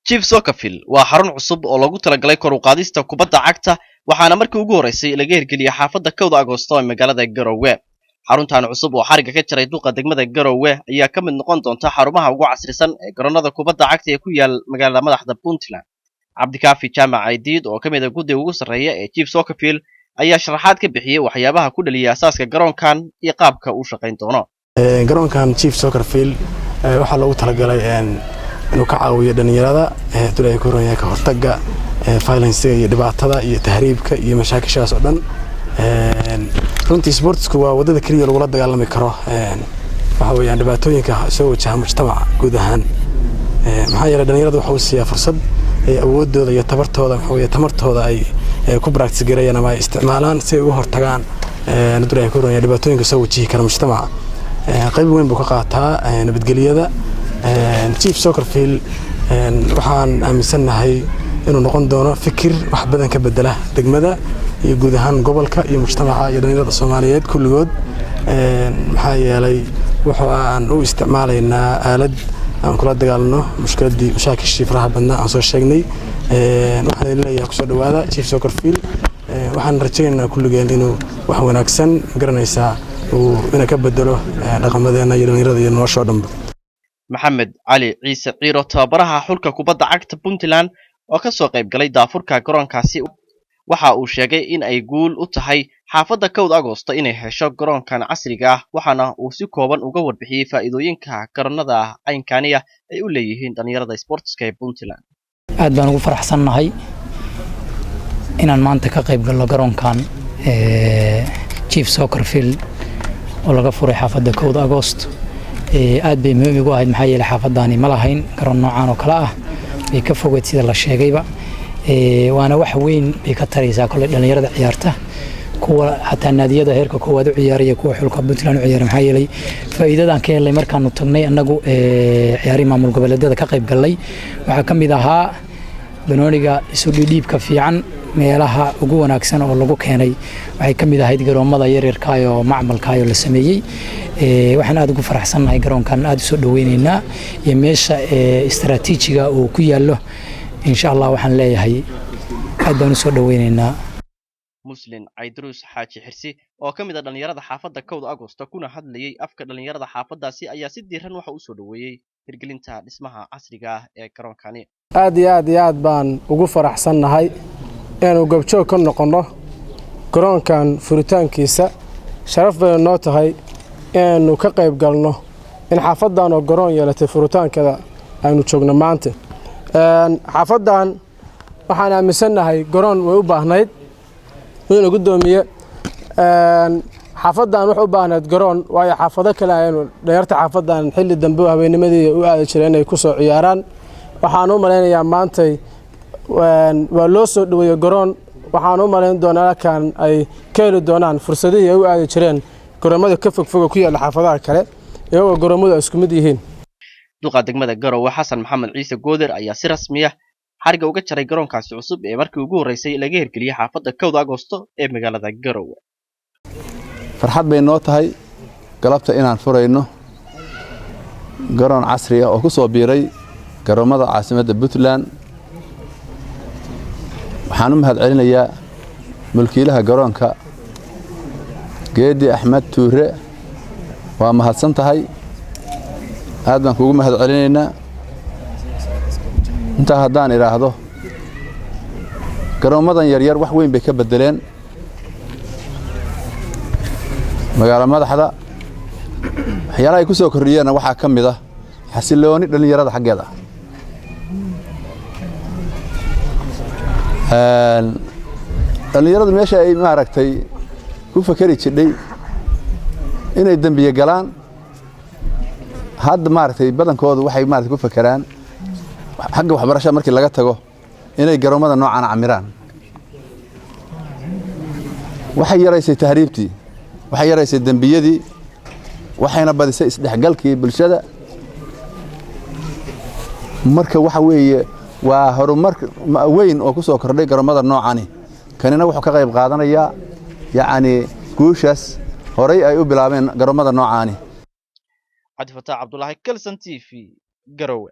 Chief Soccerfield waa xarun cusub oo lagu talagalay kor u qaadista kubadda cagta waxaana markii ugu horeysay laga hirgeliyay xaafadda 1 Agoosto ee magaalada Garowe. Xaruntan cusub oo xariga ka jiray duqa degmada Garowe ayaa ka mid noqon doonta xarumaha ugu casrisan ee garoonada kubadda cagta ee ku yaal magaalada madaxda Puntland. Cabdikaafi Jaamac Aydiid oo ka mid ah guddiga ugu sarreeya ee Chief Soccerfield ayaa sharaxaad ka bixiyay waxyaabaha ku dhaliyay asaaska garoonkan iyo qaabka uu shaqayn doono. garoonkan Chief Soccerfield waxa loogu talagalay inuu ka caawiyo dhalinyarada duleey ku roonyahay ka hortagga violence iyo dhibaatada iyo tahriibka iyo mashaakishaas oo dhan runtii sportsku waa wadada kaliya lagu la dagaalami karo waxa weeyaan dhibaatooyinka soo wajaha mujtamaca guud ahaan maxaa yeelay dhalinyaradu waxa uu siiyaa fursad awoodooda iyo tamartooda ay ku practice gareeyaan ama ay isticmaalaan si ay uga hortagaan duleey ku roonyahay dhibaatooyinka soo wajihi kara mujtamaca qayb weyn buu ka qaataa nabadgelyada Chief Soccerfield waxaan aaminsanahay inuu noqon doono fikir wax badan ka bedela degmada iyo guud ahaan gobolka iyo mujtamaca iyo dhalinyarada Soomaaliyeed kulligood maxaa yeelay waxa aan u isticmaalaynaa aalad aan kula dagaalno mashaakishii faraha badnaa aan soo sheegnay waxaan leeyahay ku soo dhawaada Chief Soccerfield waxaan rajaynaynaa kulligeen inuu wax wanaagsan garanaysaa ina ka bedelo dhaqamadeena iyo dhalinyarada iyo nolosha dhanba. Maxamed Cali Ciise Ciiro tababaraha xulka kubadda cagta Puntland oo ka soo qayb galay daafurka garoonkaasi waxa uu sheegay in ay guul u tahay xaafadda 1 Agoosto inay hesho garoonkan casriga ah waxaana uu si kooban uga warbixiyay faa'iidooyinka garoonada caynkaniya ay u leeyihiin dhalinyarada sportska ee Puntland. aad baan ugu faraxsanahay inaan maanta ka qayb galno garoonkan Chief Soccerfield oo laga furay xaafadda 1 Agoosto aad bay muhiim ugu ahayd maxaa yeelay xaafadani ma lahayn garoon noocan oo kala ah ay ka fogeed sida la sheegayba waana wax weyn bay ka taraysaa kulay dhalinyarada ciyaarta kuwa hataa naadiyada heerka koowaad u ciyaaraya kuwa xulka Puntland u ciyaar maxaa yeelay faa'iidadan ka helay markaan tagnay anagu ciyaari maamul goboleedyada ka qayb galay waxa kamid ahaa banooniga isu dhiibka fiican meelaha ugu wanaagsan oo lagu keenay waxay kamid ahayd garoomada yaryarka iyo macmalka iyo la sameeyay waxaan aad ugu faraxsanahay garoonkan aad soo dhaweyneynaa iyo meesha istaraatiijiga oo ku yaalo insha Allah waxaan leeyahay aad baan soo dhaweyneynaa. Muslim Aydrus Xaaji Xirsi oo kamid ah dhalinyarada xaafadda 1 Agoosto kuna hadlayay afka dhalinyarada xaafaddaasi ayaa si diiran waxa uu soo dhaweeyay hirgelinta dhismaha casriga ah ee garoonkani. aad baan ugu faraxsanahay inuu gobjoog ka noqono garoonkan furitaankiisa sharaf bay noo tahay inuu ka qayb galno in xaafaddan oo garoon yeelatay furitaankeeda aynu joogno maanta xaafaddan waxaan aaminsanahay garoon way u baahnayd inuu gudoomiye xaafaddan wuxuu u baahnayd garoon waayo xaafado kale aynu dheerta xaafaddan xilli dambe habeennimadii u aadi jireen inay ku soo ciyaaraan waxaan u maleynayaa maanta waa loo soo dhaweeyay garoon waxaan u maleyn doonaa kan ay ka heli doonaan fursadihii ay u aadi jireen garoomada ka fogfog ku yaal xaafadaha kale iyagoo garoomada isku mid yihiin. duqa degmada Garowe Xasan Maxamed Ciise Goodir ayaa si rasmi ah xariga uga jaray garoonkaasi cusub ee markii ugu horeysay laga hirgeliyay xaafadda 1 Agoosto ee magaalada Garowe. farxad bay noo tahay galabta inaan furayno garoon casri ah oo ku soo biiray garoomada caasimadda Puntland waxaan u mahad celinayaa mulkiilaha garoonka Geedi Axmed Tuure waa mahadsan tahay aad baan kugu mahad celinaynaa inta haddaan iraahdo garoomadan yaryar wax weyn bay ka bedeleen magaalada madaxda waxyaalaha ay ku soo kordhiyeen waxaa ka mid ah xasilooni dhalinyarada xaggeeda dhalinyaradu meesha ay maaragtay ku fakari jirdhay inay dambiye galaan hadda maaragtay badankoodu waxay maaragtay ku fakaraan xagga waxbarashada markii laga tago inay garoomada noocan camiraan waxay yaraysay tahriibtii waxay yaraysay dambiyadii waxayna badisay isdhexgalkii bulshada marka waxa weeye waa horumar weyn oo ku soo kordhay garoomada noocani kanina wuxuu ka qayb qaadanayaa yacni guushaas horay ay u bilaabeen garoomada noocani. Cabdi Fataax Cabdullaahi Kalsan TV Garowe.